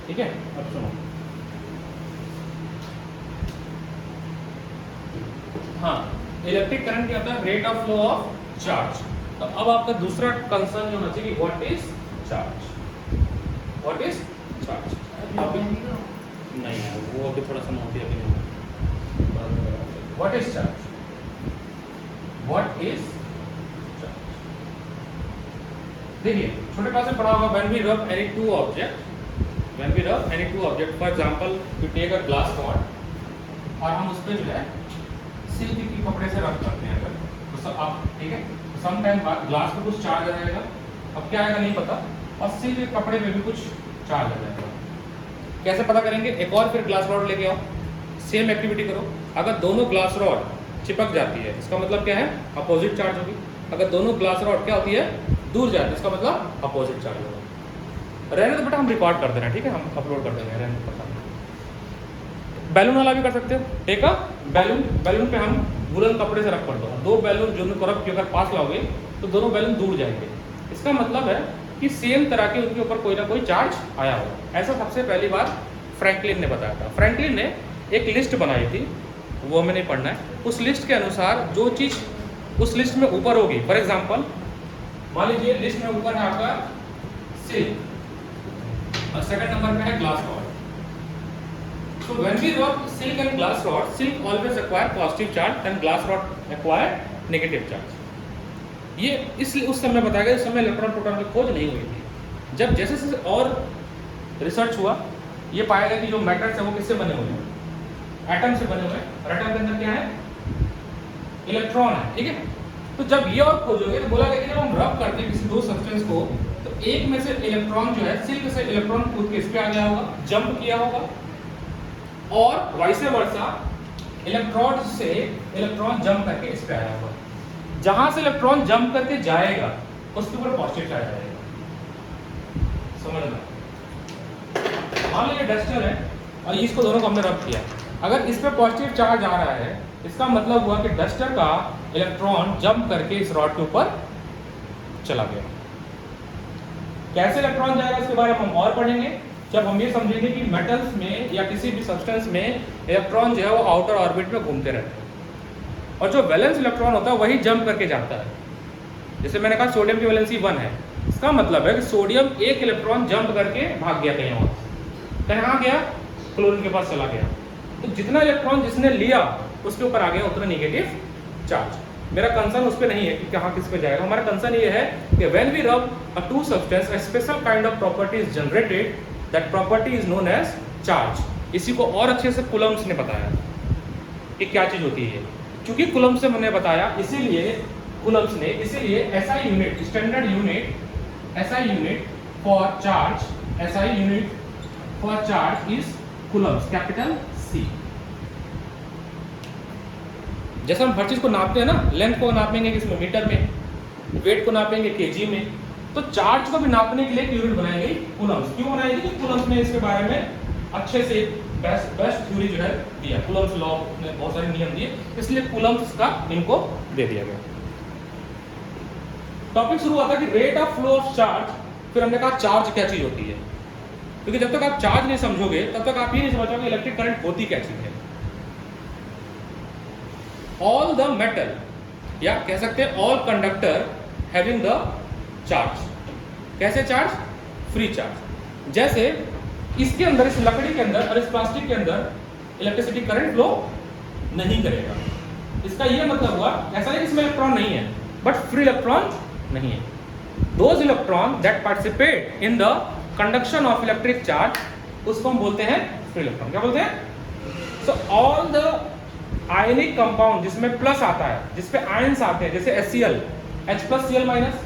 ठीक है, अब सुनो। हाँ, इलेक्ट्रिक करंट क्या होता है? Rate of flow of charge. तो अब आपका दूसरा कंसर्न जो होना चाहिए, what is charge? What is charge? नहीं है वो अभी थोड़ा सा मोटी अभी नहीं। What is charge? What is charge? देखिए छोटे क्लास में पढ़ा होगा, when we rub any two object, when we rub any two object, for example you take a glass rod और हम उस पर जो है सिल्क के कपड़े से रब करते हैं अगर, तो सब आप ठीक है, सम टाइम बाद ग्लास पे कुछ चार्ज आ जाएगा, अब क्या आएगा नहीं पता, और सिल्क के कपड़े में भी कुछ चार्ज आ जाएगा। कैसे पता करेंगे? एक और फिर ग्लास रॉड लेके आओ, सेम एक्टिविटी करो। अगर दोनों ग्लास रॉड चिपक जाती है इसका मतलब क्या है? अपोजिट चार्ज होगी। अगर दोनों ग्लास रॉड क्या होती है? दूर जाती है, इसका मतलब अपोजिट चार्ज होगा। रहने तो बेटा हम रिकॉर्ड कर देना, ठीक है, हम अपलोड कर देंगे, रहने तो पता। बैलून वाला भी कर सकते हो, ठीक है, बैलून, बैलून पे हम वुलन कपड़े से रख कर दो, दो बैलून जो को रख के अगर पास लाओगे तो दोनों बैलून दूर जाएंगे। इसका मतलब है कि सेम तरह के उनके ऊपर कोई ना कोई चार्ज आया होगा। ऐसा सबसे पहली बार फ्रैंकलिन ने बताया था। फ्रैंकलिन ने एक लिस्ट बनाई थी, वो हमें नहीं पढ़ना है। उस लिस्ट के अनुसार जो चीज़ उस लिस्ट में ऊपर होगी, फॉर एग्जाम्पल मान लीजिए लिस्ट में ऊपर है आपका सिल्क और सेकंड नंबर पे है glass rod. So when we rub silk and glass rod, silk always acquire positive charge and glass rod acquire negative charge. ये इसलिए उस समय बताया गया, उस समय इलेक्ट्रॉन प्रोटॉन की खोज नहीं हुई थी। जब जैसे जैसे और रिसर्च हुआ, ये पाया गया कि जो मैटर्स है वो किससे बने हुए हैं? एटम से बने हुए हैं, और एटम के अंदर क्या है? इलेक्ट्रॉन है, ठीक है। तो जब ये और खोजोगे तो बोला गया कि जब हम रब करते हैं किसी दो सब्सटेंस को, तो एक में से इलेक्ट्रॉन जो है सिल्क से इलेक्ट्रॉन कूद के इस पे आ गया होगा, जंप किया होगा, और वाइस वर्सा इलेक्ट्रॉन से इलेक्ट्रॉन जंप करके इस पे आया होगा। जहां से इलेक्ट्रॉन जंप करके जाएगा उसके ऊपर पॉजिटिव चार्ज आएगा। समझना, मान लीजिए डस्टर है और इसको दोनों को हमने रब किया, अगर इस पे पॉजिटिव चार्ज आ रहा है इसका मतलब हुआ कि डस्टर का इलेक्ट्रॉन जंप करके इस रॉड के ऊपर चला गया। कैसे इलेक्ट्रॉन जाएगा इसके बारे में हम और पढ़ेंगे जब हम ये समझेंगे कि मेटल्स में या किसी भी सब्सटेंस में इलेक्ट्रॉन जो है वो आउटर ऑर्बिट में घूमते रहते हैं, और जो वैलेंस इलेक्ट्रॉन होता है वही जंप करके जाता है। जैसे मैंने कहा सोडियम की वैलेंसी 1 है, इसका मतलब है कि सोडियम एक इलेक्ट्रॉन जंप करके भाग गया कहीं और, कहाँ गया? क्लोरीन के पास चला गया। तो जितना इलेक्ट्रॉन जिसने लिया उसके ऊपर आ गया उतना नेगेटिव चार्ज। मेरा कंसर्न उस पर नहीं है कि कहाँ किस पे जाएगा, हमारा कंसर्न ये है कि when we rub a two substance a special kind of property is generated, that property is known as charge. इसी को और अच्छे से कुलम्स ने बताया कि क्या चीज होती है। क्योंकि कुलम्स से मैंने बताया इसीलिए कुलम्स ने, इसीलिए SI unit, standard unit, SI unit for charge, SI unit for charge is coulombs, capital C. जैसे हम हर चीज को नापते हैं ना, लेंथ को नापेंगे किसमें? मीटर में, वेट को नापेंगे केजी में, तो चार्ज को भी नापने के लिए एक यूनिट बनाई गई कूलम्स। क्यों बनाई गई? कूलम्स ने इसके बारे में अच्छे से बेस्ट थ्योरी जो है दिया, कूलम्स लॉ ने बहुत सारे नियम दिए, इसलिए कूलम्स का इनको दे दिया गया। टॉपिक शुरू हुआ था कि rate of flow of charge, फिर हमने कहा चार्ज क्या चीज होती है, क्योंकि जब तक आप चार्ज नहीं समझोगे तब तक आप ये नहीं समझ पाओगे इलेक्ट्रिक करंट होती क्या चीज है। ऑल द मेटल, या कह सकते हैं all conductor having the charge. कैसे चार्ज? Free charge. जैसे इसके अंदर, इस लकड़ी के अंदर और इस प्लास्टिक के अंदर इलेक्ट्रिसिटी करंट फ्लो नहीं करेगा। इसका यह मतलब हुआ, ऐसा नहीं कि इसमें इलेक्ट्रॉन नहीं है, बट फ्री इलेक्ट्रॉन नहीं है। Those electron that participate in the conduction of electric charge, उसको हम बोलते हैं फ्री इलेक्ट्रॉन। क्या बोलते हैं? So all the ionic compound जिसमें प्लस आता है, जिसपे आयंस आते हैं, जैसे HCl, H plus Cl minus,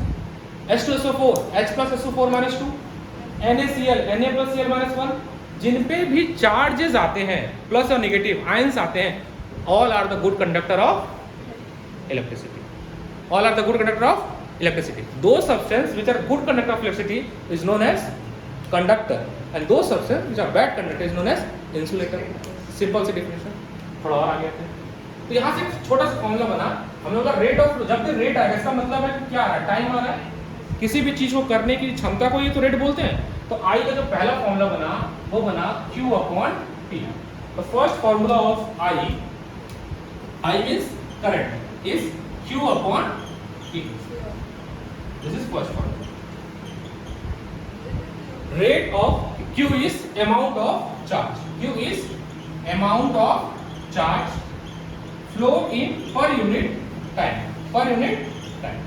H2SO4, H plus SO4 minus 2, NaCl, Na plus Cl minus 1, जिन पे भी चार्जेस आते हैं, प्लस और नेगेटिव आयंस आते हैं, all are the good conductor of electricity. All are the good conductor of electricity. दो substance which are good conductor of electricity is known as conductor, and दो substance which are bad conductor is known as insulator. Simple सी definition, थोड़ा और आगे आते हैं। तो यहाँ से एक छोटा सा फॉर्मूला बना, हम लोग का रेट ऑफ, जब भी रेट आएगा इसका मतलब है क्या आ रहा है? टाइम आ रहा है। किसी भी चीज को करने की क्षमता को ये तो रेट बोलते हैं। तो I का जो पहला फॉर्मूला बना वो बना Q upon T। The first formula of I means current is Q upon T. This is first formula. Rate of Q is amount of charge. Q is amount of charge flow in per unit time. Per unit time.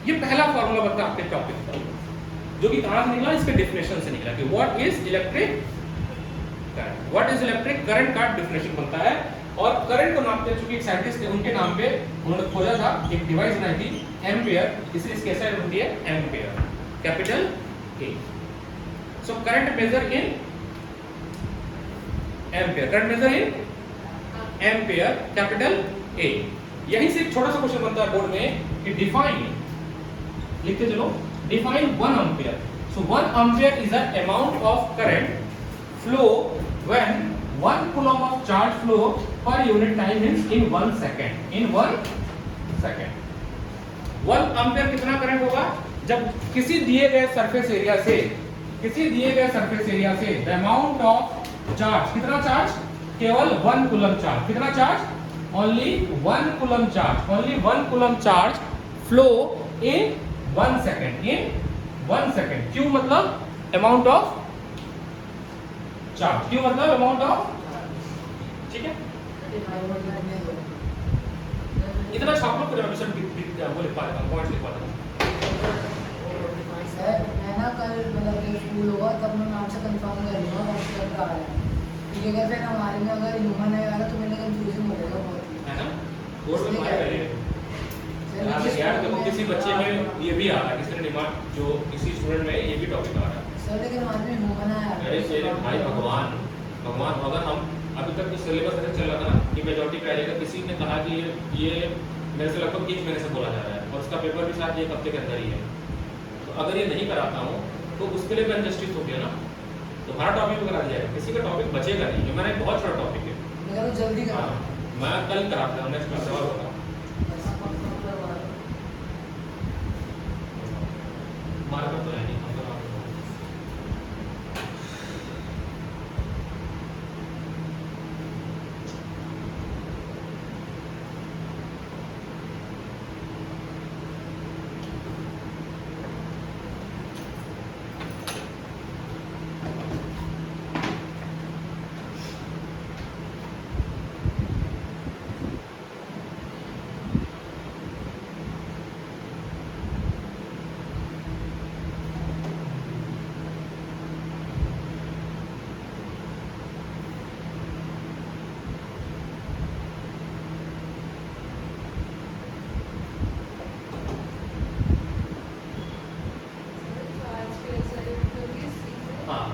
ये पहला formula बनता है आपके topic का, जो कि कहां से निकला, इसके डेफिनेशन से निकला कि what is electric current. What is electric current का डेफिनेशन बनता है। और करंट को नापते हैं, चूंकि एक साइंटिस्ट थे उनके नाम पे उन्होंने खोजा था, एक डिवाइस बनाई थी एम्पियर, इसलिए इसकी ऐसा बनती है ampere, capital A. So current measure in ampere, current measure in ampere, capital A. यहीं से एक छोटा सा क्वेश्चन बनता है बोर्ड में कि डिफाइन, लिखते चलो, define 1 ampere. So 1 ampere is the amount of current flow when 1 coulomb of charge flow per unit time means in 1 second. In 1 second 1 ampere कितना करंट होगा जब किसी दिए गए सरफेस एरिया से, किसी दिए गए सरफेस एरिया से द अमाउंट ऑफ चार्ज, कितना चार्ज, केवल 1 कूलम चार्ज, कितना charge, only 1 coulomb charge, only 1 coulomb charge flow in 1 second, in 1 second. Q मतलब अमाउंट ऑफ चार्ज, Q मतलब अमाउंट ऑफ, ठीक है। इतना छाप लो फिर मैं मिशन वो लिख पाता हूं, पॉइंट लिख पाता हूं। सर मैं ना कल मतलब कि स्कूल होगा तब मैं आपसे कंफर्म करूंगा कौन सा आ रहा है, क्योंकि अगर फिर हमारे में अगर ह्यूमन है यार तो मेरे कंफ्यूजन हो जाएगा बहुत, है ना। बोर्ड में हमारे पहले यार देखो किसी बच्चे में ये भी आ रहा है, किसी ने डिमांड, जो किसी स्टूडेंट में ये भी टॉपिक आ रहा है सर, लेकिन हमारे में ह्यूमन है। अरे मेरे भाई भगवान भगवान, अगर हम अभी तक तो सिलेबस ऐसे चल रहा था ना कि मेजॉरिटी पे आएगा, किसी ने कहा कि ये मेरे से लगभग 1 महीने से बोला जा रहा है और उसका पेपर भी शायद 1 हफ्ते के अंदर ही है। तो अगर ये नहीं कराता हूँ तो उसके लिए भी अनजस्टिस हो गया ना, तो हमारा टॉपिक भी करा दिया है, किसी का टॉपिक बचेगा नहीं। हमारा एक बहुत छोटा टॉपिक है, मेरा तो जल्दी करा, मैं कल कराता हूँ, नेक्स्ट क्लास और होगा हमारा तो है नहीं।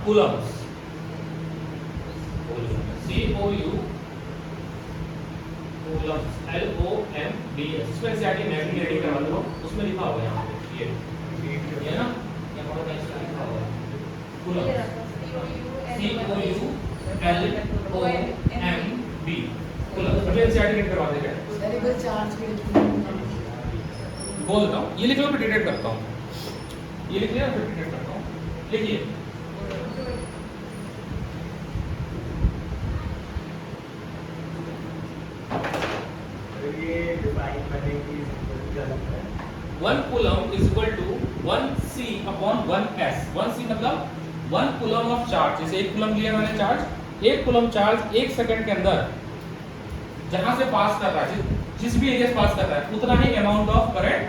कूलम्स, कूलम्स, LOMBS, इसमें से आगे नेगेटिव रेडिंग करवा दो, उसमें लिखा होगा यहाँ पे ये ना, ये बहुत अच्छा लिखा हुआ है कूलम्स, COULOMB कूलम्स। अभी ऐसे आगे करवा देंगे, सर एक बार चार्ज के बोल रहा हूँ, ये लिख लो फिर डिटेक्ट करता हूँ, ये लिख लिया फिर डिटेक्ट करता हूँ, लिखिए one coulomb is equal to 1C upon 1S। 1C मतलब 1 कूलम ऑफ चार्ज, जैसे 1 कूलम लिया मैंने चार्ज, 1 कूलम चार्ज 1 सेकंड के अंदर जहां से पास कर रहा है, जिस भी एरिया से पास कर रहा है, उतना ही अमाउंट ऑफ करंट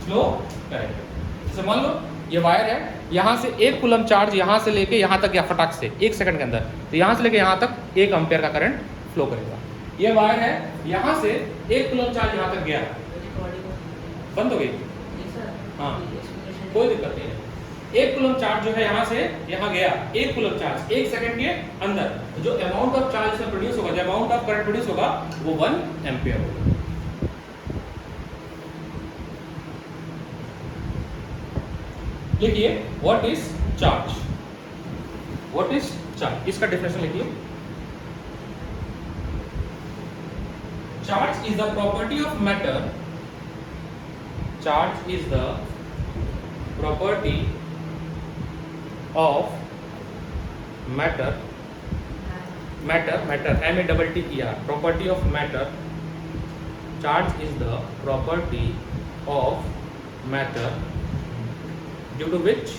फ्लो करेगा। जैसे मान लो ये वायर है, यहाँ से 1 कूलम चार्ज यहाँ से लेके यहाँ तक या फटाक से 1 सेकंड के अंदर, तो यहाँ से लेके यहाँ तक 1 एम्पियर का करंट फ्लो करेगा। ये वायर है, यहाँ से 1 कूलम चार्ज यहाँ तक गया, बंद हो गई, हाँ कोई दिक्कत नहीं है। 1 कूलम चार्ज जो है यहाँ से यहाँ गया, 1 कूलम चार्ज 1 सेकंड के अंदर, जो अमाउंट ऑफ चार्ज इसमें प्रोड्यूस होगा, जो अमाउंट ऑफ करंट प्रोड्यूस होगा वो 1 एम्पियर होगा। लिखिए what is charge, what is charge, इसका डेफिनेशन लिखिए। Charge is the property of matter, charge is the property of matter, M-A-T-T-E-R, property of matter. Charge is the property of matter due to which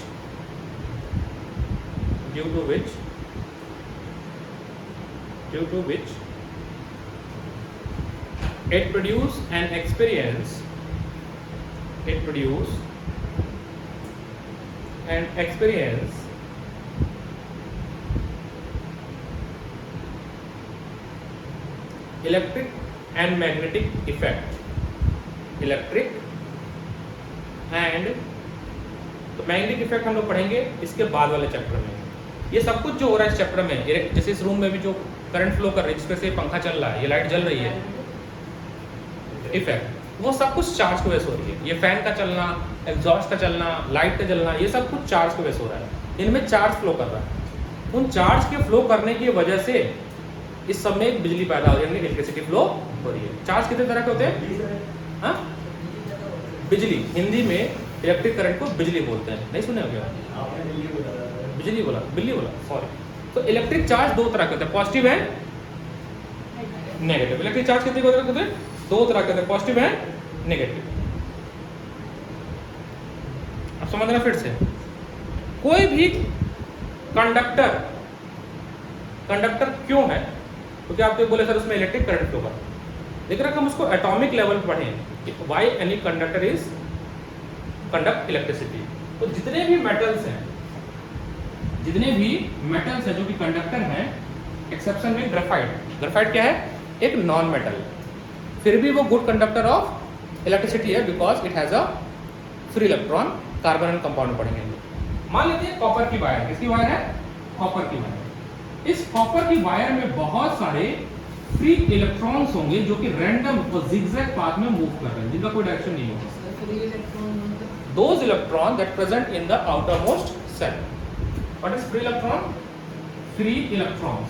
it produce and experience electric and magnetic effect. तो magnetic effect हम लोग पढ़ेंगे इसके बाद वाले chapter में। ये सब कुछ जो हो रहा है इस चैप्टर में, जैसे इस रूम में भी जो करंट फ्लो कर रही है, जिसपे से पंखा चल रहा है, ये लाइट जल रही है, इफेक्ट, वो सब कुछ चार्ज की वजह से हो रही है। ये फैन का चलना, एग्जॉस्ट का चलना, लाइट का जलना, ये सब कुछ चार्ज की वजह से हो रहा है। इनमें चार्ज फ्लो कर रहा है। उन चार्ज के फ्लो करने की वजह से इस सब में बिजली पैदा हो रही है, इलेक्ट्रिसिटी फ्लो हो रही है। चार्ज कितने तरह के होते हैं? हाँ, बिजली, हिंदी में इलेक्ट्रिक करंट को बिजली बोलते हैं। नहीं सुने हो क्या? बिजली बोला, सॉरी। तो इलेक्ट्रिक चार्ज दो तरह के होते हैं, positive and negative. Electric charge कितने तरह के होते हैं? दो तरह के होते हैं, पॉजिटिव एंड नेगेटिव। अब समझना फिर से, कोई भी कंडक्टर क्यों है? क्योंकि आप तो बोले सर उसमें इलेक्ट्रिक करंट क्यों होगा, लेकिन अगर हम उसको एटॉमिक लेवल पर पढ़ें कि why any conductor is conduct electricity, तो जितने भी मेटल्स हैं जो कि कंडक्टर हैं, एक्सेप्शन में ग्रेफाइट क्या है? एक नॉन मेटल, फिर भी वो गुड कंडक्टर ऑफ इलेक्ट्रिसिटी है because it has a free electron. Carbon and compound पढ़ेंगे। मान लेते हैं कॉपर की वायर, किसकी वायर है? कॉपर की वायर। इस कॉपर की वायर में बहुत सारे फ्री इलेक्ट्रॉन्स होंगे जो कि रैंडम और जिगजैग पाथ में मूव कर रहे हैं, जिनका कोई डायरेक्शन नहीं होगा। Those electrons that present in the outermost cell. What is free electron? Free electrons.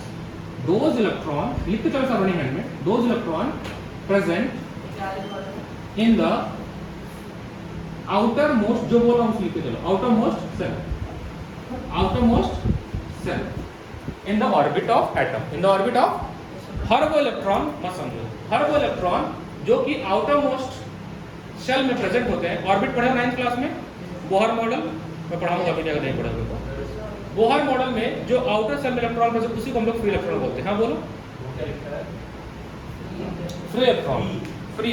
Those electrons, लिख के चलो सर हैंड में, those electrons present in the outermost, जो बोला उस लिख के चलो, outermost cell in the orbit of atom, in the orbit of, हर वो इलेक्ट्रॉन मत समझो, हर वो इलेक्ट्रॉन जो कि outermost सेल में प्रेजेंट होते हैं। ऑर्बिट पढ़े 9th क्लास में, बोहर मॉडल मैं पढ़ाऊंगा, अभी जगह नहीं पढ़ा तो। बोहर मॉडल में जो आउटर सेल में इलेक्ट्रॉन प्रेजेंट, उसी को हम लोग फ्री इलेक्ट्रॉन बोलते हैं। हाँ बोलो, फ्री इलेक्ट्रॉन, फ्री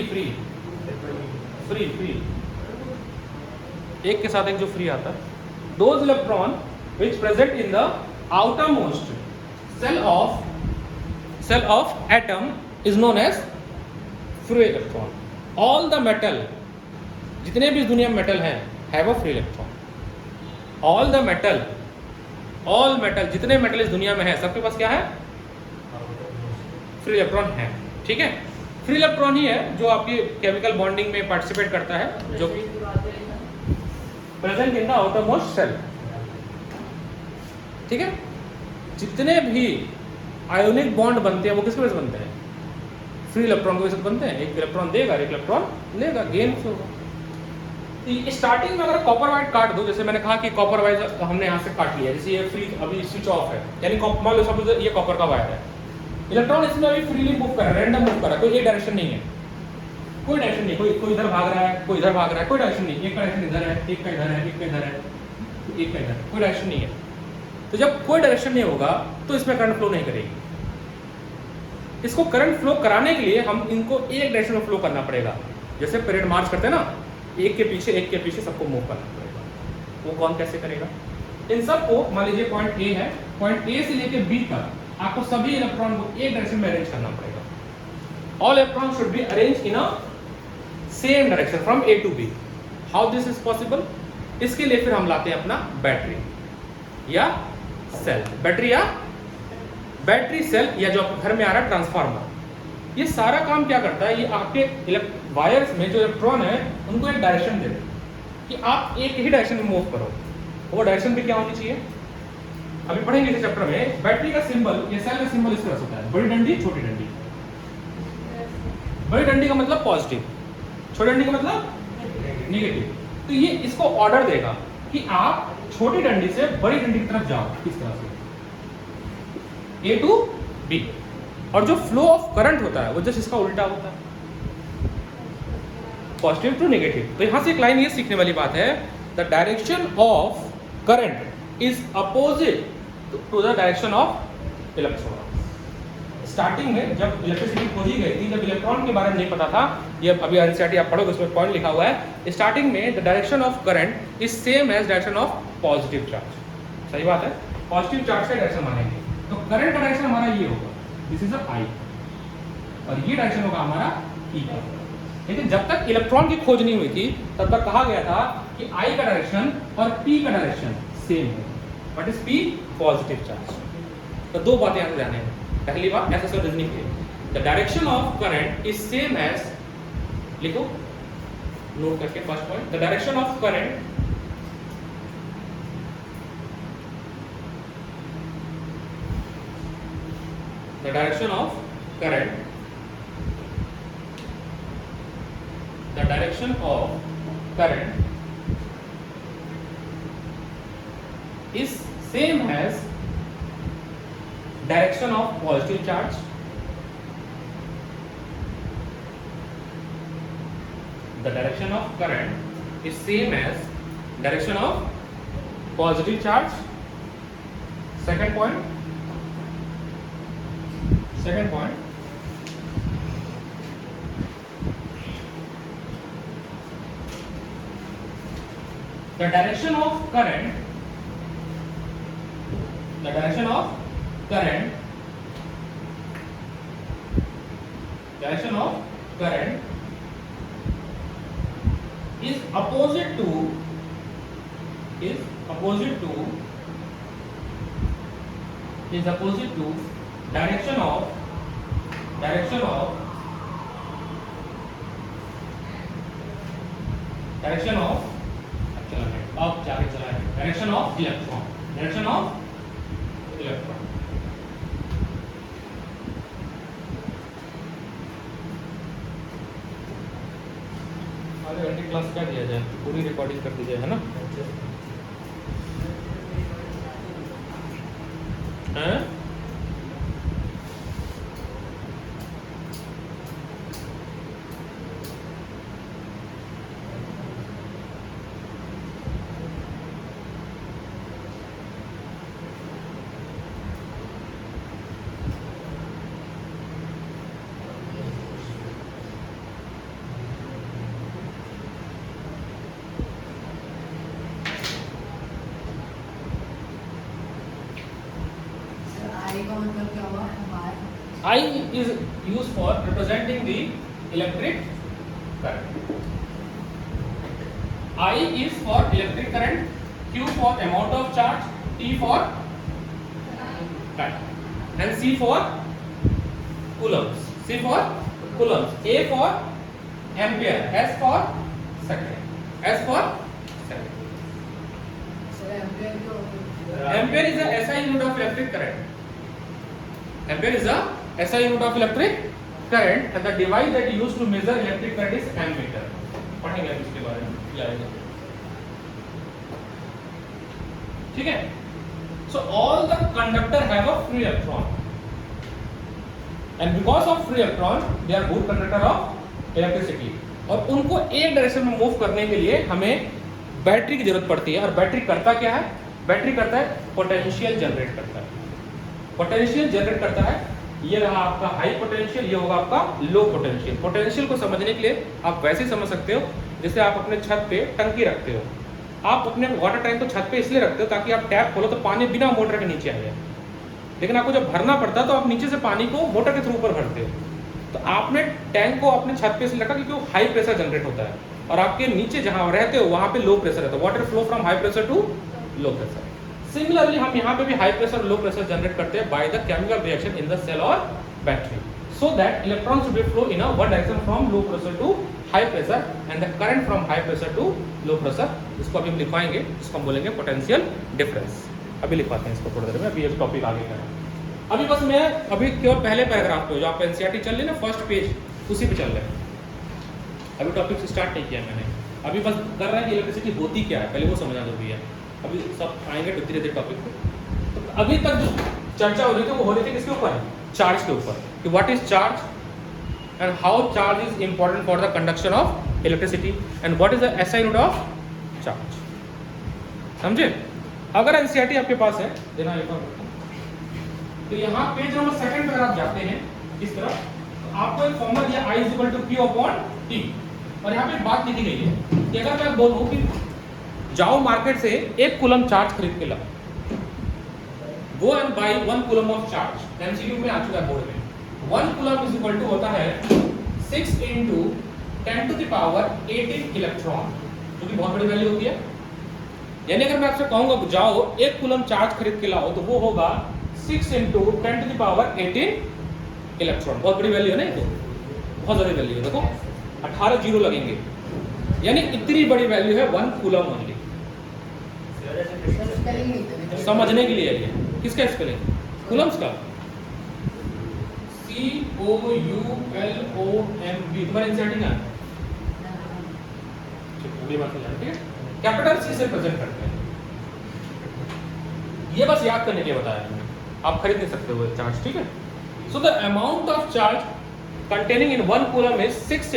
एक के साथ एक जो फ्री आता है। Those electron which present in the outer most shell of atom is known as free electron. All the metal, जितने भी इस दुनिया में मेटल हैं, have a free electron. All metal, जितने मेटल इस दुनिया में है, सबके पास क्या है? फ्री इलेक्ट्रॉन है। ठीक है, फ्री इलेक्ट्रॉन ही है जो आपकी केमिकल बॉन्डिंग में पार्टिसिपेट करता है, जो कि present in the outermost shell. ठीक है, जितने भी आयोनिक बॉन्ड बनते हैं वो किसके वजह से बनते हैं? फ्री इलेक्ट्रॉन की वजह से बनते हैं। एक इलेक्ट्रॉन देगा, एक इलेक्ट्रॉन लेगा, गेन होगा। स्टार्टिंग में अगर कॉपर वायर काट दो, जैसे मैंने कहा कि कॉपर वायर हमने यहाँ से काट लिया, जैसे ये फ्री अभी स्विच ऑफ है, यानी मान लो सपोज ये कॉपर का वायर है, इलेक्ट्रॉन इसमें अभी फ्रीली मूव कर रहा है, रैंडम मूव कर रहा है, कोई एक डायरेक्शन नहीं है, कोई डायरेक्शन नहीं, कोई इधर भाग रहा है, कोई इधर भाग रहा है, कोई डायरेक्शन नहीं। एक का डायरेक्शन इधर है, एक का इधर है, एक का इधर है, एक का इधर, कोई डायरेक्शन नहीं है। तो जब कोई डायरेक्शन नहीं होगा तो इसमें करंट फ्लो नहीं करेगी। इसको करंट फ्लो कराने के लिए हम इनको एक डायरेक्शन में फ्लो करना पड़ेगा। जैसे परेड मार्च करते हैं ना, एक के पीछे सबको मूव करना पड़ेगा। वो कौन कैसे करेगा? इन सबको मान लीजिए पॉइंट ए है, पॉइंट ए से लेकर बी तक आपको सभी इलेक्ट्रॉन को एक डायरेक्शन में अरेंज करना पड़ेगा। All electron should be arrange in a same direction from A to B. How this is possible? इसके लिए फिर हम लाते हैं अपना बैटरी या सेल, बैटरी सेल या जो आपके घर में आ रहा है ट्रांसफार्मर। ये सारा काम क्या करता है? ये आपके वायर्स में जो इलेक्ट्रॉन है उनको एक डायरेक्शन देते हैं कि आप एक ही डायरेक्शन में मूव करो। वो डायरेक्शन भी क्या होनी चाहिए, अभी पढ़ेंगे इस चैप्टर में। बैटरी का सिंबल या सेल का सिंबल इस तरह से होता है, बड़ी डंडी छोटी डंडी। बड़ी डंडी का मतलब पॉजिटिव, छोटी डंडी का मतलब नेगेटिव। तो ये इसको ऑर्डर देगा कि आप छोटी डंडी से बड़ी डंडी की तरफ जाओ, इस तरह से A टू B, और जो फ्लो ऑफ करंट होता है वो जस्ट इसका उल्टा होता है, पॉजिटिव टू नेगेटिव। तो यहां से एक लाइन ये सीखने वाली बात है, the direction of current is opposite to the direction of electron. Starting में जब इलेक्ट्रिसिटी खोजी गई थी, जब इलेक्ट्रॉन के बारे में नहीं पता था, ये अभी एनसीईआरटी आप पढ़ोगे उसमें पॉइंट लिखा हुआ है, स्टार्टिंग में the direction of current is same as direction of positive charge. सही बात है, पॉजिटिव चार्ज का डायरेक्शन मानेंगे तो करंट का डायरेक्शन हमारा ये होगा, दिस इज I, और ये डायरेक्शन होगा हमारा E का। लेकिन जब तक इलेक्ट्रॉन की खोज नहीं हुई थी तब तक कहा गया था कि I का डायरेक्शन और P का डायरेक्शन सेम है, what is P, positive charge. तो दो बातें यहां जाने हैं। पहली बात ऐसा सब रीजनिंग है, the direction of current is same as, लिखो नोट करके first point, the direction of current the direction of current is same as direction of positive charge, the direction of current is same as direction of positive charge. Second point, the direction of current is opposite to direction of electron. आधे घंटे class क्या दिया जाए, पूरी recording कर दी जाए, है ना? हैं? I का मतलब क्या हुआ? I is used for representing the electric current. I is for electric current, Q for amount of charge, T for time, and C for coulombs. A for ampere, S for second. Sir ampere क्यों होता है? Ampere is a SI unit of electric current. Ampere is a SI unit of electric current, and the device that is used to measure electric current is ammeter. पढ़ेंगे हम इसके बारे में, जाएगा। ठीक है? So all the conductor have a free electron, and because of free electron, they are good conductor of electricity. और उनको एक डायरेक्शन में मूव करने के लिए हमें बैटरी की जरूरत पड़ती है, और बैटरी करता क्या है? बैटरी करता है पोटेंशियल जनरेट करता है। पोटेंशियल जनरेट करता है, ये रहा आपका हाई पोटेंशियल, ये होगा आपका लो पोटेंशियल। पोटेंशियल को समझने के लिए आप वैसे ही समझ सकते हो जैसे आप अपने छत पे टंकी रखते हो। आप अपने वाटर टैंक को छत पे इसलिए रखते हो ताकि आप टैप खोलो तो पानी बिना मोटर के नीचे आ जाए, लेकिन आपको जब भरना पड़ता है तो आप नीचे से पानी को मोटर के थ्रू ऊपर भरते हो। तो आपने टैंक को अपने छत पे इसलिए रखा क्योंकि वो हाई प्रेशर जनरेट होता है, और आपके नीचे जहाँ रहते हो वहाँ पे लो प्रेशर है, तो water flow from high pressure to low pressure. Similarly हम यहाँ पे भी high pressure low pressure generate करते हैं by the chemical reaction in the cell और battery, so that electrons will flow in a one direction from low pressure to high pressure and the current from high pressure to low pressure। इसको अभी हम लिखवाएंगे, इसको हम बोलेंगे potential difference. अभी लिखवाते हैं इसको थोड़ी देर में, अभी ये टॉपिक आगे करें। अभी बस मैं अभी केवल पहले पैराग्राफ पे जो आप एनसीईआरटी चल रही है ना फर्स्ट पेज, उसी पे चल रहे हैं, अभी टॉपिक स्टार्ट नहीं किया मैंने। अभी बस कर रहे हैं कि इलेक्ट्रिसिटी होती क्या है, पहले वो समझना जरूरी है। अभी सब आएंगे धीरे धीरे टॉपिक पे। तो अभी तक जो चर्चा हो रही थी वो हो रही थी किसके ऊपर, चार्ज के ऊपर, कि what is charge and how charge is important for the conduction of electricity and what is the SI unit of charge. समझे? अगर एनसीईआरटी आपके पास है देना एक बार, तो यहाँ पेज नंबर 2 पर आप जाते हैं इस तरफ, तो आपको एक फॉर्मूला दिया I = Q/T, और यहाँ पे एक बात लिखी गई है कि अगर मैं बोलूँ कि जाओ मार्केट से 1 कूलम चार्ज खरीद के लाओ, go and buy 1 coulomb of charge, MCQ में आ चुका है बोर्ड में, 1 कूलम = होता है 6 × 10⁻18 इलेक्ट्रॉन, जो कि बहुत बड़ी वैल्यू होती है। यानी अगर मैं आपसे कहूंगा जाओ 1 कूलम चार्ज खरीद के लाओ, तो वो होगा 6 × 10⁻18 इलेक्ट्रॉन। बहुत बड़ी वैल्यू है ना, ये तो बहुत ज्यादा वैल्यू है। देखो 18 जीरो लगेंगे, यानी इतनी बड़ी वैल्यू है 1 कूलम ओनली। समझने के लिए है, किसका स्पेलिंग, कूलम्स का, COULOMB, तुम्हारे एनसीईआरटी का ठीक है, कैपिटल C से प्रेजेंट करते हैं। ये बस याद करने के लिए बताया मैंने, आप खरीद नहीं सकते वो चार्ज, ठीक है। So the amount of charge containing in 1 coulomb is 6 ×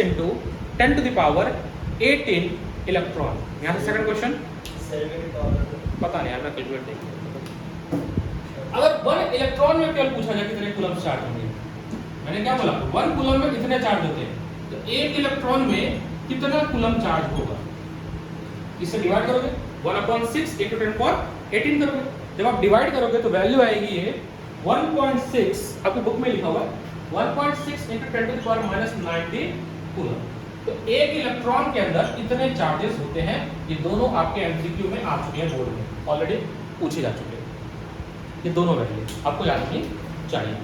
10⁻18 electron. यहाँ से सेकंड क्वेश्चन पता नहीं यार, मैं कैलकुलेट नहीं। अगर 1 इलेक्ट्रॉन में केवल पूछा जाए कितने कूलम चार्ज होंगे, मैंने क्या बोला 1 कूलम में कितने चार्ज होते हैं, तो 1 इलेक्ट्रॉन में कितना कूलम चार्ज होगा, इसे डिवाइड करोगे 1/6 × 10⁻18 करोगे। जब आप डिवाइड करोगे तो वैल्यू आएगी ये 1.6, आपकी बुक में लिखा हुआ है 1.6 × 10⁻90 कूलम। तो 1 इलेक्ट्रॉन के अंदर इतने चार्जेस होते हैं। ये दोनों आपके एमसीक्यू में आ चुके हैं, बोर्ड में ऑलरेडी पूछे जा चुके हैं। ये दोनों वैल्यू आपको याद रखनी चाहिए।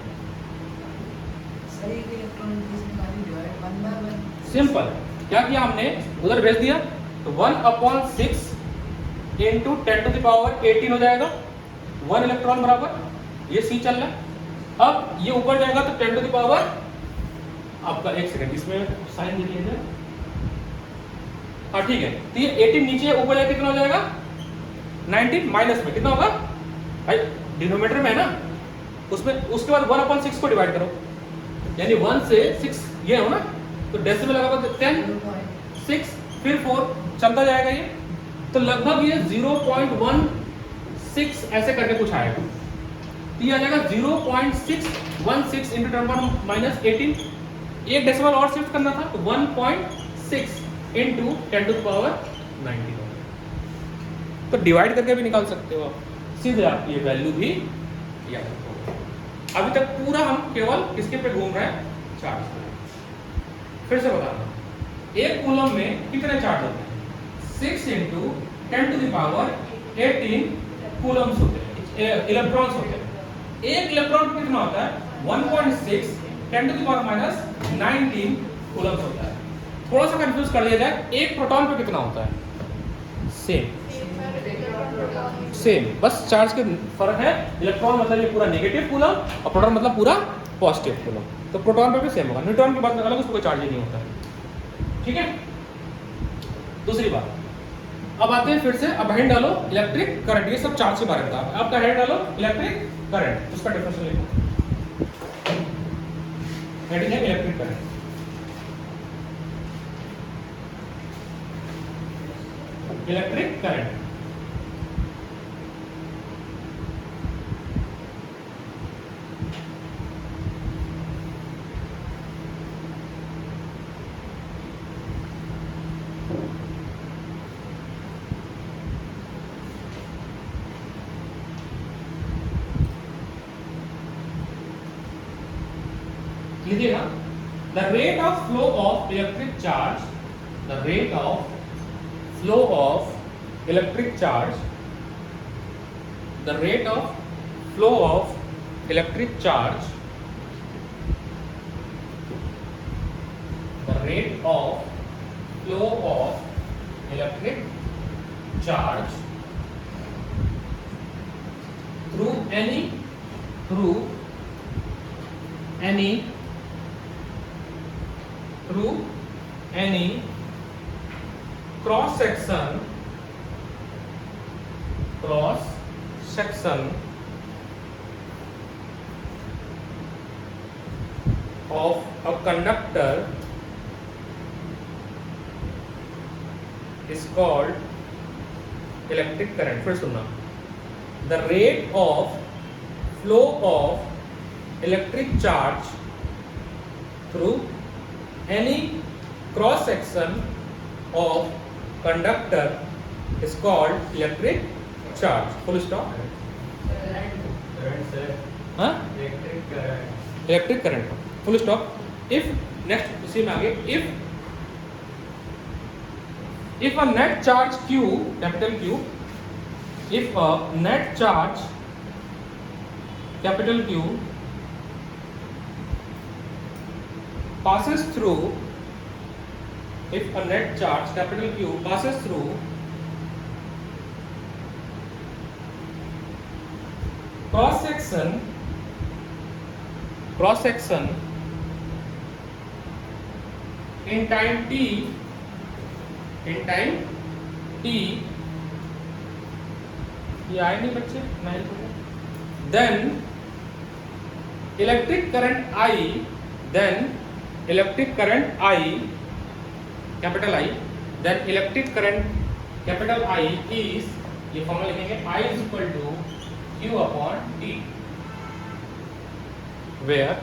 सिंपल, क्या किया हमने, उधर भेज दिया, तो 1/6 × 10⁻18 हो जाएगा, 1 इलेक्ट्रॉन बराबर, ये C चल रहा है। अब ये ऊपर जाएगा तो 10⁻, आपका एक सेकंड इसमें साइन लिख लीजिए, हाँ ठीक है। तो ये 18 नीचे ऊपर जाके कितना हो जाएगा 19, माइनस में कितना होगा भाई, डिनोमिनेटर में है ना, उसमें उसके बाद 1/6 को डिवाइड करो, यानी 1 से 6 ये हो ना, तो डेसिमल लगा 10, 6 फिर 4 चलता जाएगा ये, तो लगभग ये 0.16 ऐसे करके कुछ आएगा। तो ये आ जाएगा 0.616 × 10⁻18, एक डेसिमल और शिफ्ट करना था, तो 1.6 × 10⁻90। तो डिवाइड करके भी निकाल सकते हो आप, सीधे आप ये वैल्यू भी याद रखो। अभी तक पूरा हम केवल किसके पे घूम रहे हैं, चार्ज पे। फिर से बताना, 1 कूलम में कितने चार्ज होते हैं, 6 × 10⁻18 कूलम्स होते हैं, इलेक्ट्रॉन्स होते हैं। एक इलेक्ट्रॉन कितना होता है 1.6 10⁻19 कूलम्स होता है। थोड़ा सा कंफ्यूज कर दिया जाए, एक प्रोटॉन पे कितना होता है, सेम, बस चार्ज के फर्क है। इलेक्ट्रॉन मतलब ये पूरा नेगेटिव कूलम और प्रोटॉन मतलब पूरा पॉजिटिव कूलम, तो प्रोटॉन पे भी सेम होगा। न्यूट्रॉन की बात अलग, उसको कोई चार्ज ही नहीं होता है, ठीक है। दूसरी बात, अब आते हैं फिर से, अब हेड डालो इलेक्ट्रिक करंट, ये सब चार्ज के बारे में था। आपका हेड डालो इलेक्ट्रिक करंट, उसका डिफरेंशियल लिखो, हेडिंग है इलेक्ट्रिक करंट। इलेक्ट्रिक करंट लीजिएगा, the rate of flow of electric charge, the rate of flow of electric charge, the rate of flow of electric charge, the rate of flow of electric charge through any section of a conductor is called electric current. फिर सुनना, the rate of flow of electric charge through any cross section of conductor is called electric charge. Full stop. Current से हाँ, electric current. Electric current. Full stop. If next उसी में आगे, if a net charge q, capital Q, if a net charge capital Q passes through, if a net charge capital Q passes through cross section in time t, ये आए नहीं बच्चे, नहीं. then electric current I, capital I, then electric current capital I is, ये formula लिखेंगे, I is equal to Q upon T, where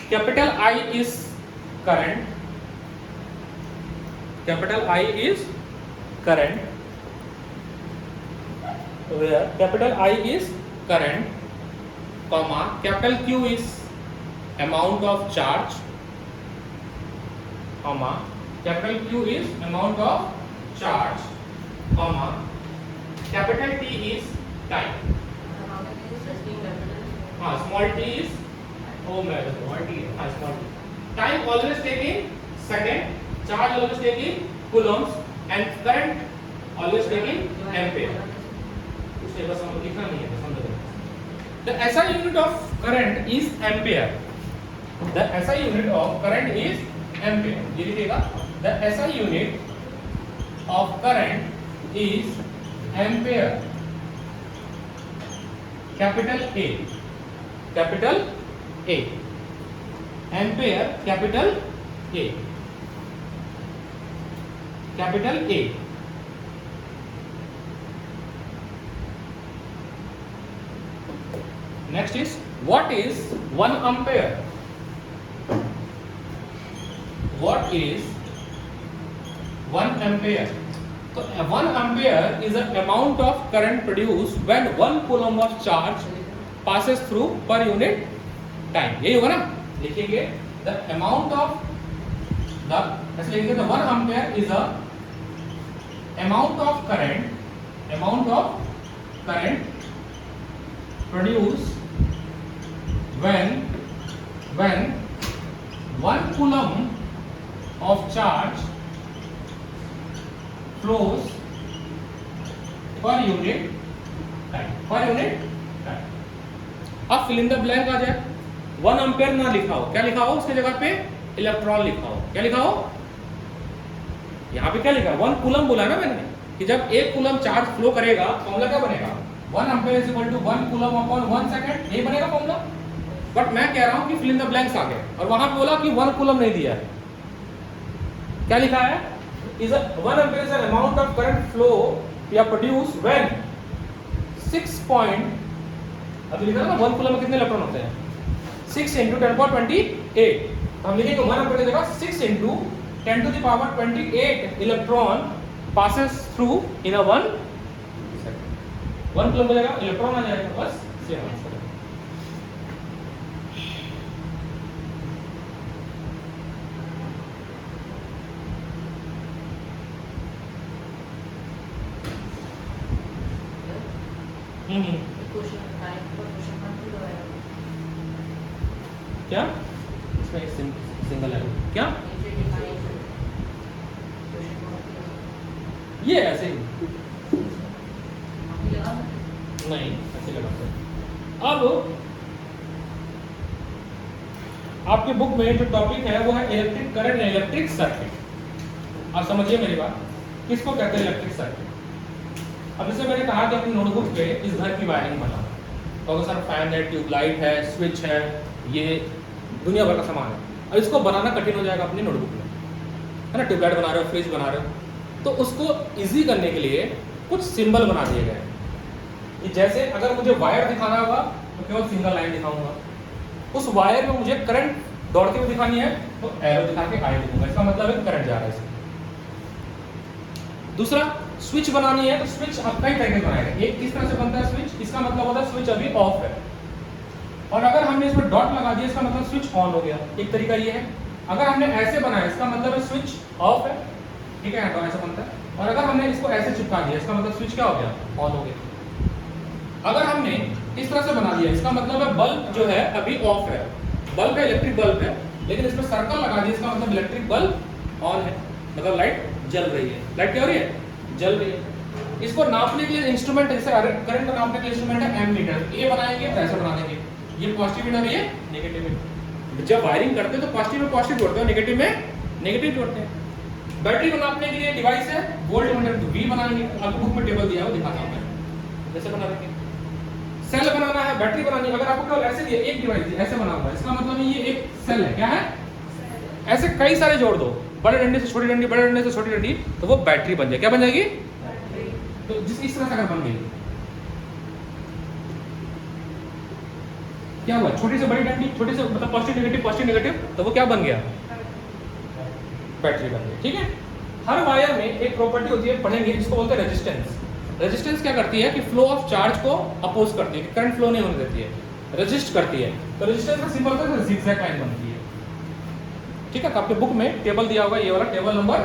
capital I is current, where capital I is current, comma capital Q is amount of charge, comma capital Q is amount of charge, comma capital T is time. Small t is ohm है, small t है, small t. Time always taking second, charge always taking coulombs, and current always taking ampere. उससे बस हमको लिखना नहीं है, समझ लो. The SI unit of current is ampere. The SI unit of current is ampere. ये लिखिएगा. The SI unit of current is ampere. Capital A. Ampere, capital A. Next is, what is 1 ampere? What is 1 ampere? So 1 ampere is the amount of current produced when 1 coulomb of charge passes through per unit time. यही होगा ना, लिखेंगे the amount of the, ऐसे लिखेंगे the 1 ampere is the amount of current produced when 1 coulomb of charge flows per unit time. अब fill in the blank आ जाए. 1 ampere ना लिखा हो, क्या लिखा हो उसके जगह पे? इलेक्ट्रॉन लिखा हो. क्या लिखा हो यहाँ पे? क्या लिखा? 1 कूलम बोला ना मैंने, कि जब 1 कूलम चार्ज फ्लो करेगा, फॉर्मूला क्या बनेगा? 1 ampere is equal to 1 coulomb upon 1 second. यही बनेगा फॉर्मूला. बट मैं कह रहा हूँ कि फिल इन द ब्लैंक्स आ गए, और वहां पे बोला कि 1 कूलम नहीं दिया है. क्या लिखा है? is a 1 ampere is an amount of current flow या produce when 6 point, अभी लिखा ना 1 कूलम में कितने इलेक्ट्रॉन होते हैं? 6 into 10 power 28. तो हम लिखेंगे 1 एम्पीयर की जगह 6 into 10 to the power 28 electron passes through in a 1 second. 1 coulomb हो जाएगा, इलेक्ट्रॉन आ जाएगा, बस सेम आंसर. क्या इसमें एक सिंगल है क्या? ये ऐसे ही नहीं, ऐसे लगाते हैं. अब आपके बुक में जो टॉपिक है वो है electric current and electric circuit. आप समझिए मेरी बात, किसको कहते हैं इलेक्ट्रिक सर्किट। अब जैसे मैंने कहा कि अपनी नोटबुक पे इस घर की वायरिंग बना, तो अगर सर फैन है, ट्यूबलाइट है, स्विच है, ये दुनिया भर का सामान है, अब इसको बनाना कठिन हो जाएगा अपनी नोटबुक में, है ना। ट्यूबलाइट बना रहे हो, फ्रिज बना रहे हो, तो उसको ईजी करने के लिए कुछ सिंबल बना दिए गए हैं। जैसे अगर मुझे वायर दिखाना होगा तो केवल सिंगल लाइन दिखाऊंगा, उस वायर में मुझे करंट दौड़ती हुई दिखानी है तो एरो दिखा के आई लिखूंगा, इसका मतलब है करंट जा रहा है इसमें। दूसरा, स्विच बनानी है तो स्विच आप कई तरीके से बनाएंगे। एक किस तरह से बनता है स्विच, इसका मतलब होता है स्विच अभी ऑफ है, और अगर हमने इसमें डॉट लगा दिया इसका मतलब स्विच ऑन हो गया, एक तरीका ये है। अगर हमने ऐसे बनाया इसका मतलब है स्विच ऑफ है, ठीक है, तो ऐसा बनता है। और अगर हमने इसको ऐसे चिपका दिया इसका मतलब स्विच क्या हो गया, ऑन हो गया। अगर हमने इस तरह से बना दिया इसका मतलब है बल्ब जो है अभी ऑफ है, बल्ब है, इलेक्ट्रिक बल्ब है, लेकिन इसमें सर्कल लगा दिया इसका मतलब इलेक्ट्रिक बल्ब ऑन है, मतलब लाइट जल रही है। लाइट क्या हो रही है, जल रही है। इसको नापने के लिए इंस्ट्रूमेंट, जैसे करंट को नापने के लिए इंस्ट्रूमेंट है एमीटर, ये बनाएंगे तो ऐसे बना देंगे, ये पॉजिटिव मीटर, ये नेगेटिव मीटर। जब वायरिंग करते हैं तो पॉजिटिव में पॉजिटिव जोड़ते हैं, नेगेटिव में नेगेटिव जोड़ते हैं। बैटरी को नापने के लिए डिवाइस है वोल्ट मीटर, वी बनाएंगे, आपको बुक में टेबल दिया है वो दिखाता हूं मैं, जैसे बना देंगे। सेल बनाना है, बैटरी बनानी है, अगर आपको केवल ऐसे दिया, एक डिवाइस दिया ऐसे बना हुआ है, इसका मतलब ये एक सेल है, क्या है, ऐसे कई सारे जोड़ दो, बड़े डंडे से छोटी डंडी, बड़े डंडे से छोटी डंडी, तो वो बैटरी बन जाए, क्या बन जाएगी, तो जिस इस तरह से अगर बन गई, क्या हुआ, छोटी से बड़ी डंडी, छोटी से मतलब पॉजिटिव नेगेटिव, तो वो क्या बन गया, बैटरी बन गई, ठीक है। हर वायर में एक प्रॉपर्टी होती है, पढ़ेंगे, जिसको बोलते हैं रेजिस्टेंस। रेजिस्टेंस क्या करती है कि फ्लो ऑफ चार्ज को अपोज करती है, करंट फ्लो नहीं होने देती है, रेजिस्ट करती है। तो रेजिस्टेंस का सिंबल होता है जिगजैग लाइन बनती है, ठीक है। तो आपके बुक में टेबल दिया होगा, ये वाला टेबल नंबर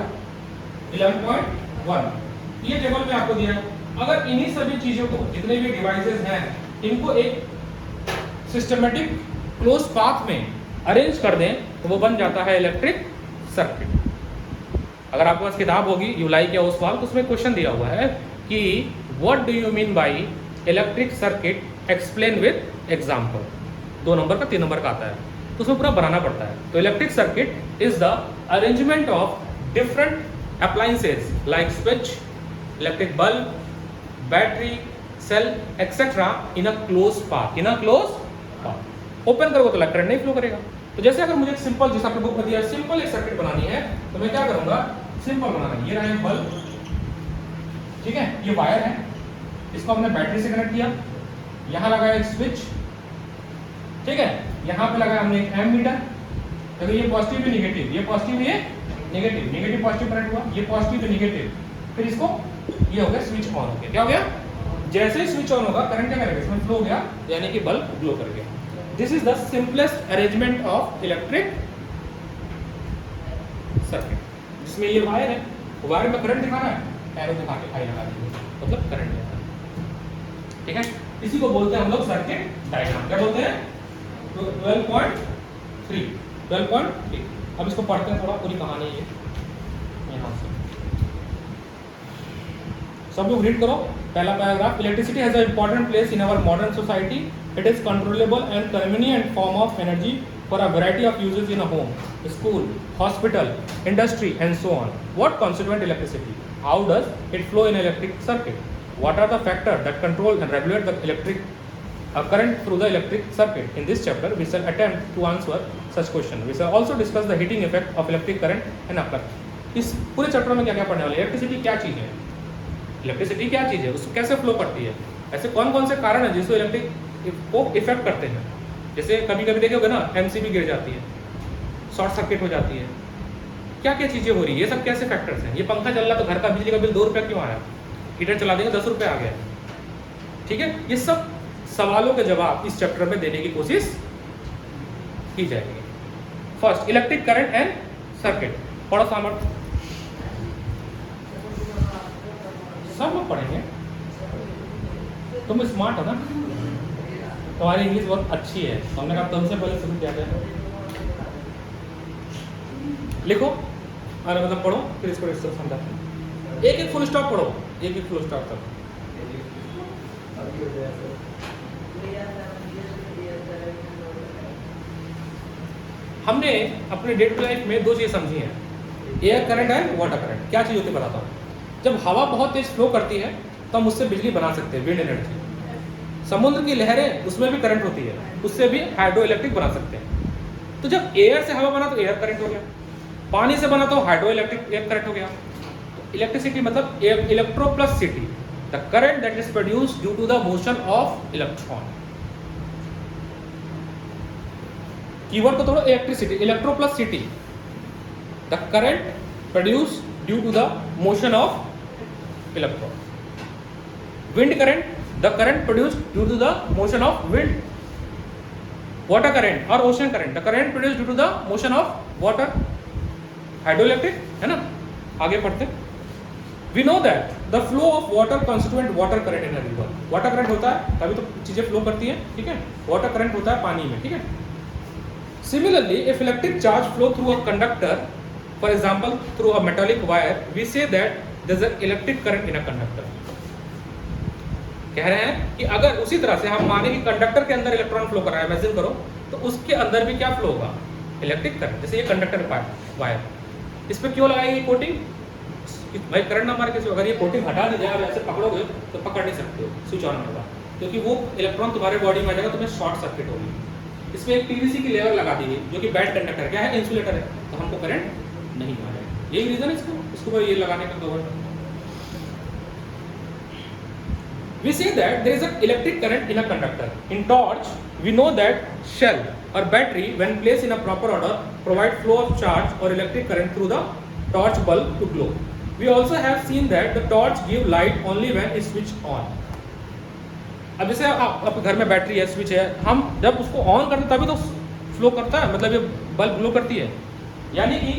11.1, ये टेबल में आपको दिया है। अगर इन्हीं सभी चीजों को, जितने भी डिवाइसेस हैं, इनको एक सिस्टमेटिक क्लोज पाथ में अरेंज कर दें तो वो बन जाता है इलेक्ट्रिक सर्किट। अगर आपके पास किताब होगी यू लाइक या उस सवाल, तो उसमें क्वेश्चन दिया हुआ है कि what do you mean by electric circuit, explain with example. 2 number का 3 नंबर का आता है, तो उसमें पूरा बनाना पड़ता है। तो electric circuit is the arrangement of different appliances like switch, electric bulb, battery, cell etcetera in a close path, in a close path. Open करोगे तो करंट नहीं फ्लो करेगा। तो जैसे अगर मुझे एक सिंपल, जैसे आपने बुक में दिया, सिंपल एक सर्किट बनानी है, तो मैं क्या करूंगा, सिंपल बनाना है। ये रहा एक बल्ब, ठीक है, ये वायर है, इसको हमने बैटरी से कनेक्ट किया, यहां लगाया एक स्विच, ठीक है, यहां पे लगाया हमने एक एमीटर, तो ये पॉजिटिव भी नेगेटिव, ये पॉजिटिव ये नेगेटिव, नेगेटिव पॉजिटिव करंट हुआ, ये पॉजिटिव तो नेगेटिव, फिर इसको ये हो गया स्विच ऑन हो गया। क्या हो गया, जैसे ही स्विच ऑन होगा करंट क्या करेगा, इसमें फ्लो हो गया, यानी कि बल्ब ग्लो कर गया। This is the simplest arrangement of electric circuit, जिसमें ये वायर है, वायर में करंट दिखाना है, एरो दिखा के आई लगा दीजिए, मतलब करंट है, ठीक है। इसी को बोलते हैं हम लोग सर्किट डायग्राम। क्या बोलते हैं, 12.3, 12.3। अब इसको पढ़ते हैं थोड़ा, पूरी कहानी है यहाँ से, सब लोग रीड करो। पहला paragraph, electricity has a important place in our modern society, it is controllable and convenient form of energy for a variety of uses in a home, school, hospital, industry and so on. What constitutes electricity? How does it flow in electric circuit? What are the factors that control and regulate the electric current through the electric circuit? In this chapter, we shall attempt to answer such question. We shall also discuss the heating effect of electric current and apply. इस पूरे chapter में क्या क्या पढ़ने वाले, electricity क्या चीज़ है, electricity क्या चीज़ है, उसको कैसे फ्लो करती है, ऐसे कौन कौन से कारण है जिसको इलेक्ट्रिक को इफेक्ट करते हैं। जैसे कभी कभी देखे होगे ना, एमसीबी गिर जाती है, शॉर्ट सर्किट हो जाती है, क्या क्या चीज़ें हो रही है, ये सब कैसे फैक्टर्स हैं। ये पंखा चल रहा तो घर का बिजली का बिल 2 रुपये क्यों आया, हीटर चला देंगे 10 रुपये आ गया, ठीक है। ये सब सवालों के जवाब इस चैप्टर में देने की कोशिश की जाएगी। First, electric current and circuit, पढ़ो सामर्थ, सब लोग पढ़ेंगे, तुम स्मार्ट हो ना, तुम्हारी इंग्लिश बहुत अच्छी है, तो हमने कहा तुमसे पहले शुरू किया जाए। लिखो और मतलब पढ़ो, फिर इसको डिस्कस समझाते हैं। एक एक फुल स्टॉप पढ़ो, एक एक फुल स्टॉप तक। हमने अपने डे टू लाइफ में 2 चीज़ समझी हैं, air current and water current. क्या चीज़ होती है बताता हूँ। जब हवा बहुत तेज फ्लो करती है तो हम उससे बिजली बना सकते हैं, विंड एनर्जी। समुद्र की लहरें, उसमें भी करंट होती है, उससे भी हाइड्रो इलेक्ट्रिक बना सकते हैं। तो जब एयर से हवा बना तो एयर करंट हो गया, पानी से बना तो हाइड्रो इलेक्ट्रिक एयर करंट हो गया। इलेक्ट्रिसिटी मतलब electro plus city, the current that is produced due to the motion of electron. Keyword को थोड़ा, electricity, electro plus city, the current produced due to the motion of electron. Wind current, the current produced due to the motion of wind. Water current और ocean current, the current produced due to the motion of water. Hydro electric है ना। आगे पढ़ते, we know that the flow of water constituent water current in a river. Water current होता है तभी तो चीजें फ्लो करती हैं, ठीक है। वाटर करंट होता है पानी में, ठीक है। Similarly if electric charge flow through a conductor, for example through a metallic wire, we say that there is a electric current in a conductor. कह रहे हैं कि अगर उसी तरह से हम माने कि कंडक्टर के अंदर इलेक्ट्रॉन फ्लो कर रहा है, इमेजिन करो, तो उसके अंदर भी क्या फ्लो होगा, इलेक्ट्रिक करंट। जैसे ये कंडक्टर वायर, इस पर क्यों लगाई गई कोटिंग, भाई करंट ना मार के। अगर ये कोटिंग हटा दी जाए, ऐसे पकड़ोगे तो पकड़ नहीं सकते हो, स्विच ऑन होगा, क्योंकि वो इलेक्ट्रॉन तुम्हारे बॉडी में आ जाएगा, तुम्हें शॉर्ट सर्किट होगी। इसमें एक पीवीसी की लेयर लगा दी गई जो कि बैड कंडक्टर, क्या है, इंसुलेटर है, तो हमको करंट नहीं मारेगा। यही रीजन है इसको ये लगाने का government. We say that there is an electric current in a conductor. In torch, we know that shell or battery, when placed in a proper order, provide flow of charge or electric current through the torch bulb to glow. We also have seen that the torch give light only when it's switched on. अब जैसे आप घर में battery है, switch है, हम जब उसको ऑन करते तभी तो फ्लो करता है, मतलब ये बल्ब ग्लो करती है। यानी कि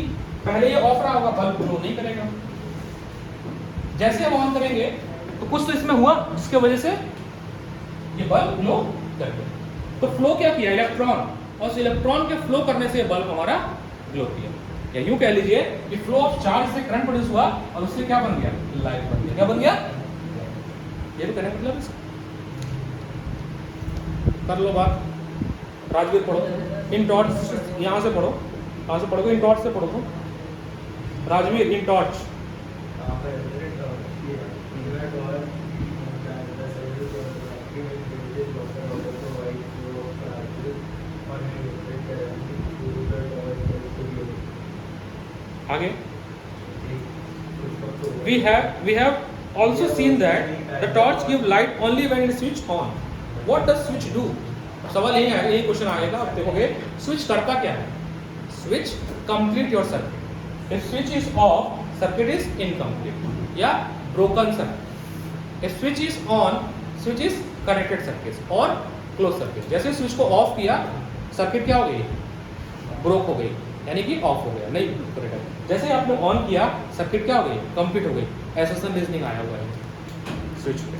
पहले ये ऑफ रहा होगा, बल्ब ग्लो नहीं करेगा। जैसे हम ऑन करेंगे तो कुछ तो इसमें हुआ जिसके वजह से ये बल्ब ग्लो कर गया। तो फ्लो क्या किया, इलेक्ट्रॉन, और उस इलेक्ट्रॉन के फ्लो करने से बल्ब हमारा ग्लो किया। या यूं कह लीजिए कि फ्लो ऑफ चार्ज से करंट प्रोड्यूस हुआ और उससे क्या बन गया, लाइट बन गया। क्या बन गया, ये भी करंट मतलब इसका। कर लो बात, राजवीर पढ़ो इन टॉर्च, यहाँ से पढ़ो, कहाँ से पढ़ोगे, इन टॉर्च से पढ़ो। राजवीर इन टॉर्च, आगे we have also seen that the torch give light only when it is switched on. What does switch do? सवाल यही है, यही क्वेश्चन आएगा। आप देखोगे स्विच करता क्या है, switch complete your circuit. If switch is off, circuit is incomplete या broken circuit. If switch is on, switch is connected circuit और क्लोज सर्किट। जैसे स्विच को ऑफ किया, सर्किट क्या हो गई, ब्रोक हो गई, यानी कि ऑफ हो गया, नहीं कनेक्टेड। जैसे आपने ऑन किया, सर्किट क्या हो गई, कंप्लीट हो गई। एसोसिएशन रीजनिंग आया हुआ है स्विच पे।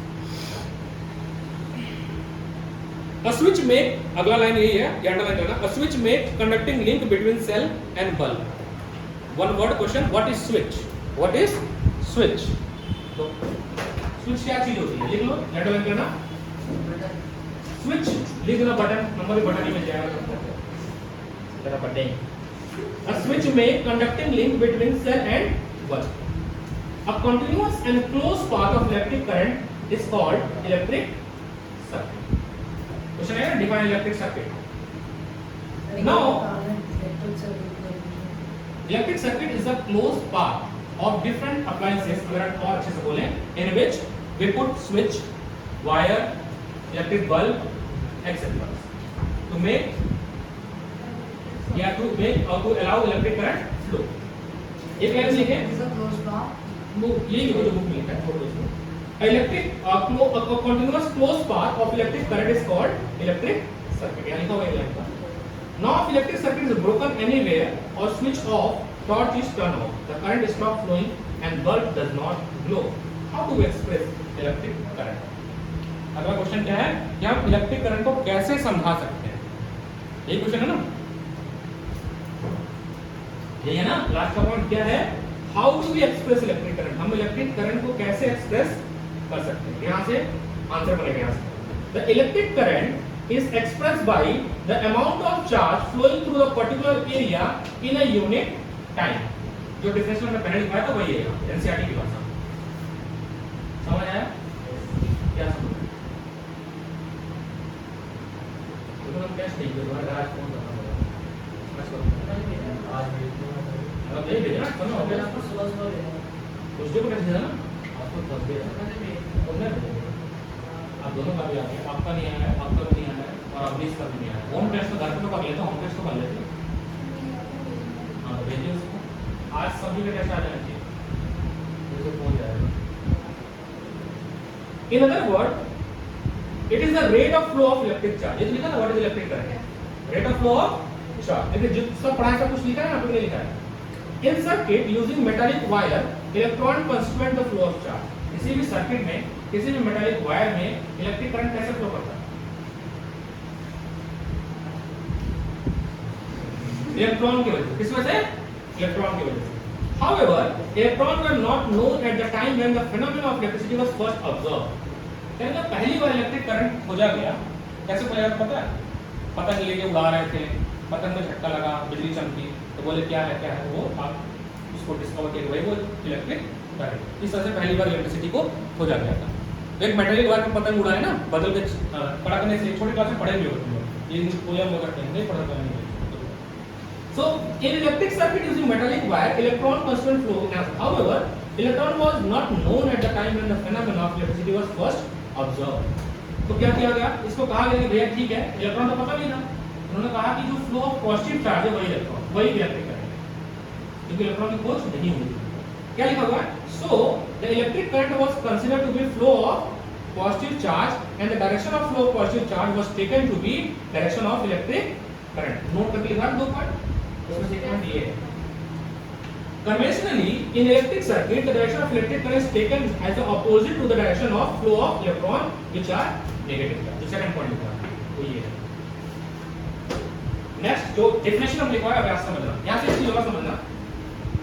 A switch make, अगला लाइन यही है, ये अंडरलाइन करना। A switch make conducting link between cell and bulb. One word question, what is switch? What is switch? तो switch क्या चीज होती है, लिख लो, अंडरलाइन करना। Switch लिख लो, बटन, नंबर भी बटन ही मिल जाएगा, जरा button. A switch make conducting link between cell and bulb. A continuous and closed path of electric current is called electric circuit. Question है, define electric circuit. Now electric circuit is a closed path of different appliances, अगर और अच्छे से बोलें, in which we put switch, wire, electric bulb etcetera to make या to make और to allow electric current flow. एक line लिखे, वो यही जो बुक में लिखा है, फोटो इसमें। Electric continuous closed path of electric current is called electric circuit. यानी क्या होगा electric? Now if electric circuit is broken anywhere or switched off, torch is turned off, the current stops flowing and bulb does not glow. How do we express electric current? अगला question क्या है कि हम electric current को कैसे समझा सकते हैं, यही क्वेश्चन है ना, यही है ना। लास्ट का पॉइंट क्या है, how do we express electric current, हम इलेक्ट्रिक करंट को कैसे एक्सप्रेस कर सकते हैं। यहाँ से आंसर बनेगा, यहाँ से the electric current is expressed by the amount of charge flowing through the particular area in a unit time. जो डिफरेंशियल में पहले लिखा था वही है एनसीईआरटी की भाषा। समझ आया क्या समझ आया? तो हम टेस्ट नहीं कर रहे आज फोन करना पड़ेगा आज भी अब नहीं भेजना सुनो हो गया कुछ को टेस्ट देना आपको तब दे उन्हें भेजेंगे आप दोनों का भी आ गया आपका नहीं आया आपका भी नहीं आया और अभी इसका भी नहीं आया होम टेस्ट तो घर पे तो कर लेते होम टेस्ट तो कर लेते हाँ तो भेजिए उसको आज सभी का टेस्ट आ जाना चाहिए उसे पहुंच जाएगा। In other words, it is the rate of flow of electric charge. ये तो लिखा ना what is electric current? Rate of flow of charge. लेकिन जो सब पढ़ाया सब कुछ लिखा है ना आपने लिखा है। In circuit using metallic wire, electron constitute the flow of charge. किसी भी सर्किट में किसी भी मेटालिक वायर में इलेक्ट्रिक करंट कैसे फ्लो करता है? इलेक्ट्रॉन की वजह से। किस वजह से? इलेक्ट्रॉन की वजह से। However, electrons were not known at the time when the phenomenon of electricity was first observed. कहने पहली बार इलेक्ट्रिक करंट खोजा गया कैसे खोजा गया पता है? पतंग लेके उड़ा रहे थे, पतंग में झटका लगा, बिजली चमकी, तो बोले क्या है वो आप उसको डिस्कवर किए वही वो इलेक्ट्रिक करंट। इस तरह से पहली बार इलेक्ट्रिसिटी को खोजा गया था। एक मेटालिक वायर में पतंग उड़ाए ना बदल के पड़कने से छोटे क्लास में पढ़े भी होते हैं ये पोयम वगैरह नहीं पढ़ा था नहीं। So in electric circuit using metallic wire, electron constant flow. However, electron was not known at the time when the phenomenon of electricity was first observed. तो क्या किया गया? इसको कहा गया कि भैया ठीक है इलेक्ट्रॉन तो पता नहीं था। उन्होंने कहा कि जो फ्लो ऑफ पॉजिटिव चार्ज है वही इलेक्ट्रॉन वही इलेक्ट्रिक करंट है क्योंकि इलेक्ट्रॉन की खोज नहीं हुई थी। क्या लिखा हुआ है? So the electric current was considered to be flow of positive charge and the direction of flow of positive charge was taken to be direction of electric current. Note करके लिखा दो पॉइंट उसमें स्टेटमेंट ये है। Conventionally, in electric circuit, the direction of electric current is taken as the opposite to the direction of flow of electron, which are negative charge. तो second point लिखा है, वो ये है। Next, जो definition हम लिखा है अब आप समझना। यहाँ से इसकी जगह समझना।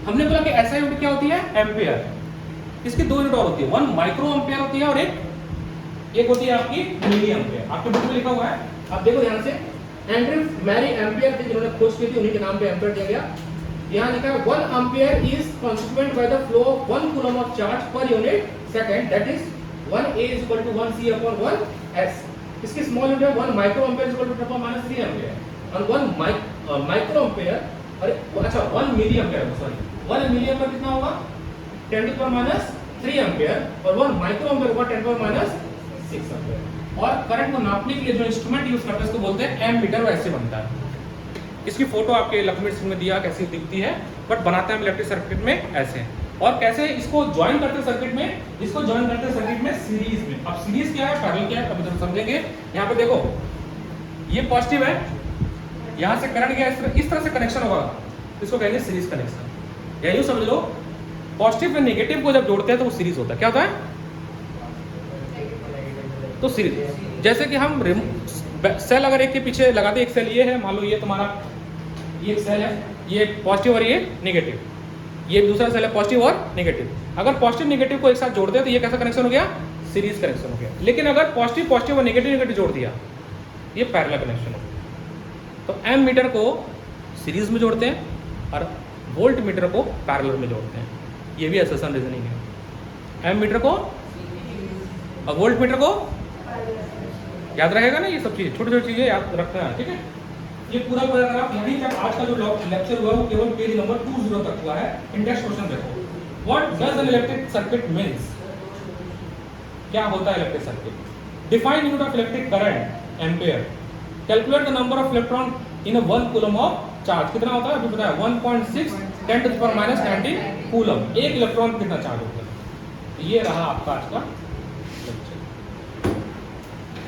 हमने बोला कि SI यूनिट क्या होती है? एम्पियर। इसकी दो यूनिट और होती है, वन माइक्रो एम्पियर होती है और एक होती है आपकी मिली एम्पियर। आपके बुक में लिखा हुआ है, आप देखो ध्यान से। एंड्रयू मैरी एम्पियर थे जिन्होंने खोज की थी, उन्हीं के नाम पे एम्पियर दिया गया। यहाँ लिखा है 1 ampere is constituent by the flow of 1 coulomb of charge per unit second, that is 1A = 1C/1S। इसकी स्मॉल यूनिट है 1 माइक्रो एम्पियर = 10⁻³ एम्पियर और 1 माइक्रो एम्पियर अरे अच्छा 1 milli ampere sorry 1 milli ampere कितना होगा 10⁻³ एम्पियर और 1 माइक्रो एम्पियर होगा 10⁻6 ampere. और करंट को नापने के लिए जो इंस्ट्रूमेंट यूज करते हैं उसको बोलते हैं एमीटर। वैसे बनता है, इसकी फोटो आपके लक्ष्मी सिंह में दिया कैसी दिखती है, बट बनाते हैं इलेक्ट्रिक सर्किट में ऐसे। और कैसे इसको ज्वाइन करते हैं सर्किट में? इसको ज्वाइन करते हैं सर्किट में सीरीज में। अब सीरीज क्या है, पैरेलल क्या है, कभी तो समझेंगे। यहाँ पे देखो ये पॉजिटिव है, यहाँ से करंट गया इस तरह से कनेक्शन होगा, इसको कहेंगे सीरीज कनेक्शन। या यूँ समझ लो पॉजिटिव और नेगेटिव को जब जोड़ते हैं तो वो सीरीज होता है। क्या होता है? तो सीरीज। जैसे कि हम सेल अगर एक के पीछे लगाते, एक सेल ये है, मान लो ये तुम्हारा ये एक सेल है, ये पॉजिटिव और ये नेगेटिव, ये दूसरा सेल है पॉजिटिव और नेगेटिव। अगर पॉजिटिव नेगेटिव को एक साथ जोड़ दिया तो ये कैसा कनेक्शन हो गया? सीरीज कनेक्शन हो गया। लेकिन अगर पॉजिटिव पॉजिटिव और नेगेटिव नेगेटिव जोड़ दिया ये पैरेलल कनेक्शन हो गया। तो एम मीटर को सीरीज में जोड़ते हैं और वोल्ट मीटर को पैरेलल में जोड़ते हैं। ये भी एसोसिएशन रीजनिंग है। एम मीटर को और वोल्ट मीटर को याद रहेगा ना, ये सब चीज़ छोटी छोटी चीज़ें याद रखना है, ठीक है। ये पूरा पैराग्राफ यहीं तक आज का जो लेक्चर हुआ वो केवल पेज नंबर 20 तक हुआ है। इंडेक्स क्वेश्चन देखो, what does an electric circuit means? क्या होता है electric circuit? Define unit of electric current ampere. Calculate the number of electron in a 1 coulomb of charge. कितना होता है अभी बताया? 1.6 10⁻⁻90 कूलम। एक इलेक्ट्रॉन कितना चार्ज होता है? ये रहा आपका आज का लेक्चर।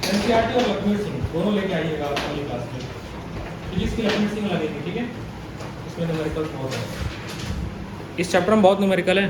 एनसीईआरटी और लक्ष्मी सिंह दोनों लेके आइएगा अगली क्लास में। फिजिक्स की लक्ष्मी सिंह लगेगी, ठीक है। इसमें न्यूमेरिकल बहुत है, इस चैप्टर में बहुत न्यूमेरिकल है।